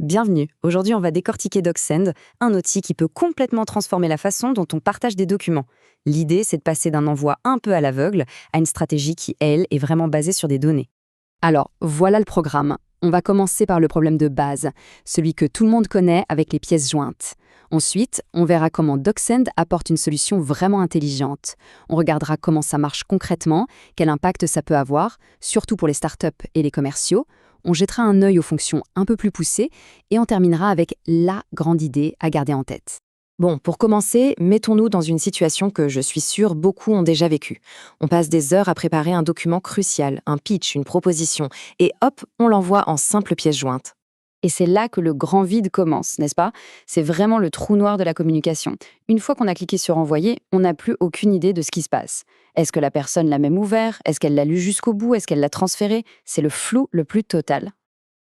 Bienvenue, aujourd'hui on va décortiquer DocSend, un outil qui peut complètement transformer la façon dont on partage des documents. L'idée, c'est de passer d'un envoi un peu à l'aveugle à une stratégie qui, elle, est vraiment basée sur des données. Alors, voilà le programme. On va commencer par le problème de base, celui que tout le monde connaît avec les pièces jointes. Ensuite, on verra comment DocSend apporte une solution vraiment intelligente. On regardera comment ça marche concrètement, quel impact ça peut avoir, surtout pour les startups et les commerciaux. On jettera un œil aux fonctions un peu plus poussées et on terminera avec la grande idée à garder en tête. Bon, pour commencer, mettons-nous dans une situation que je suis sûre beaucoup ont déjà vécue. On passe des heures à préparer un document crucial, un pitch, une proposition, et hop, on l'envoie en simple pièce jointe. Et c'est là que le grand vide commence, n'est-ce pas? C'est vraiment le trou noir de la communication. Une fois qu'on a cliqué sur envoyer, on n'a plus aucune idée de ce qui se passe. Est-ce que la personne l'a même ouvert? Est-ce qu'elle l'a lu jusqu'au bout? Est-ce qu'elle l'a transféré? C'est le flou le plus total.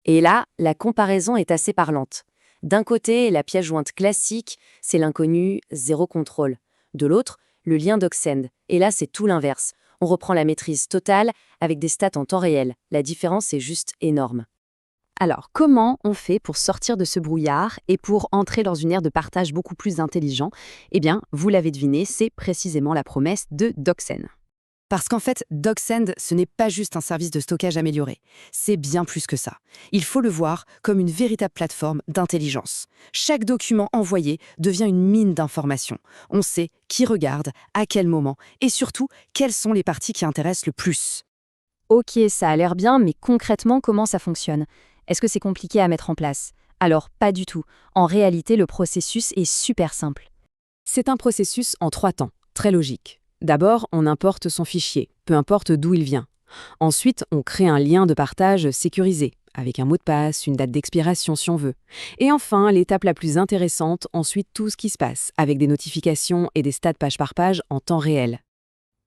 Et là, la comparaison est assez parlante. D'un côté, la pièce jointe classique, c'est l'inconnu, zéro contrôle. De l'autre, le lien DocSend. Et là, c'est tout l'inverse. On reprend la maîtrise totale avec des stats en temps réel. La différence est juste énorme. Alors, comment on fait pour sortir de ce brouillard et pour entrer dans une ère de partage beaucoup plus intelligent? Eh bien, vous l'avez deviné, c'est précisément la promesse de DocSend. Parce qu'en fait, DocSend, ce n'est pas juste un service de stockage amélioré. C'est bien plus que ça. Il faut le voir comme une véritable plateforme d'intelligence. Chaque document envoyé devient une mine d'informations. On sait qui regarde, à quel moment, et surtout, quelles sont les parties qui intéressent le plus. Ok, ça a l'air bien, mais concrètement, comment ça fonctionne? Est-ce que c'est compliqué à mettre en place? Alors, pas du tout. En réalité, le processus est super simple. C'est un processus en 3 temps, très logique. D'abord, on importe son fichier, peu importe d'où il vient. Ensuite, on crée un lien de partage sécurisé, avec un mot de passe, une date d'expiration si on veut. Et enfin, l'étape la plus intéressante, ensuite tout ce qui se passe, avec des notifications et des stats page par page en temps réel.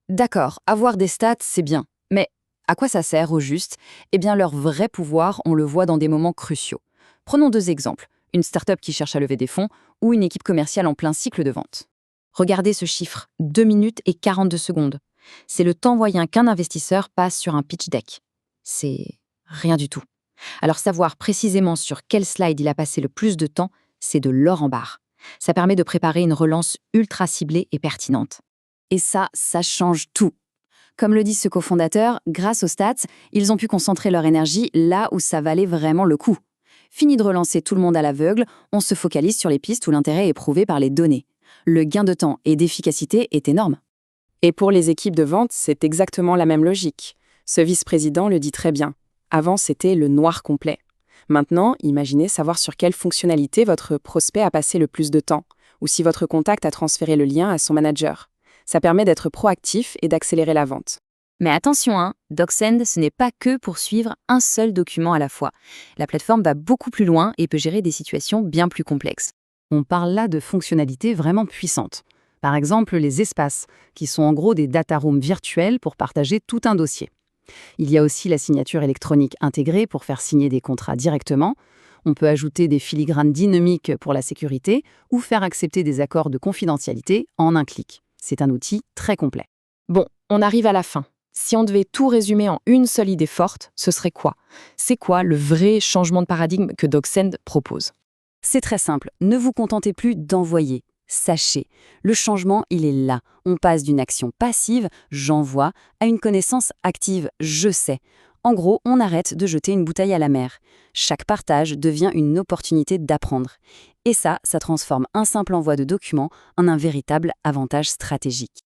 D'accord, avoir des stats, c'est bien. Mais à quoi ça sert au juste? Eh bien, leur vrai pouvoir, on le voit dans des moments cruciaux. Prenons 2 exemples, une start-up qui cherche à lever des fonds ou une équipe commerciale en plein cycle de vente. Regardez ce chiffre, 2 minutes et 42 secondes. C'est le temps moyen qu'un investisseur passe sur un pitch deck. C'est rien du tout. Alors savoir précisément sur quel slide il a passé le plus de temps, c'est de l'or en barre. Ça permet de préparer une relance ultra ciblée et pertinente. Et ça change tout. Comme le dit ce cofondateur, grâce aux stats, ils ont pu concentrer leur énergie là où ça valait vraiment le coup. Fini de relancer tout le monde à l'aveugle, on se focalise sur les pistes où l'intérêt est prouvé par les données. Le gain de temps et d'efficacité est énorme. Et pour les équipes de vente, c'est exactement la même logique. Ce vice-président le dit très bien. Avant, c'était le noir complet. Maintenant, imaginez savoir sur quelle fonctionnalité votre prospect a passé le plus de temps, ou si votre contact a transféré le lien à son manager. Ça permet d'être proactif et d'accélérer la vente. Mais attention, DocSend, ce n'est pas que pour suivre un seul document à la fois. La plateforme va beaucoup plus loin et peut gérer des situations bien plus complexes. On parle là de fonctionnalités vraiment puissantes. Par exemple, les espaces, qui sont en gros des data rooms virtuels pour partager tout un dossier. Il y a aussi la signature électronique intégrée pour faire signer des contrats directement. On peut ajouter des filigranes dynamiques pour la sécurité ou faire accepter des accords de confidentialité en un clic. C'est un outil très complet. Bon, on arrive à la fin. Si on devait tout résumer en une seule idée forte, ce serait quoi? C'est quoi le vrai changement de paradigme que DocSend propose? C'est très simple, ne vous contentez plus d'envoyer. Sachez, le changement, il est là. On passe d'une action passive, j'envoie, à une connaissance active, je sais. En gros, on arrête de jeter une bouteille à la mer. Chaque partage devient une opportunité d'apprendre. Et ça transforme un simple envoi de documents en un véritable avantage stratégique.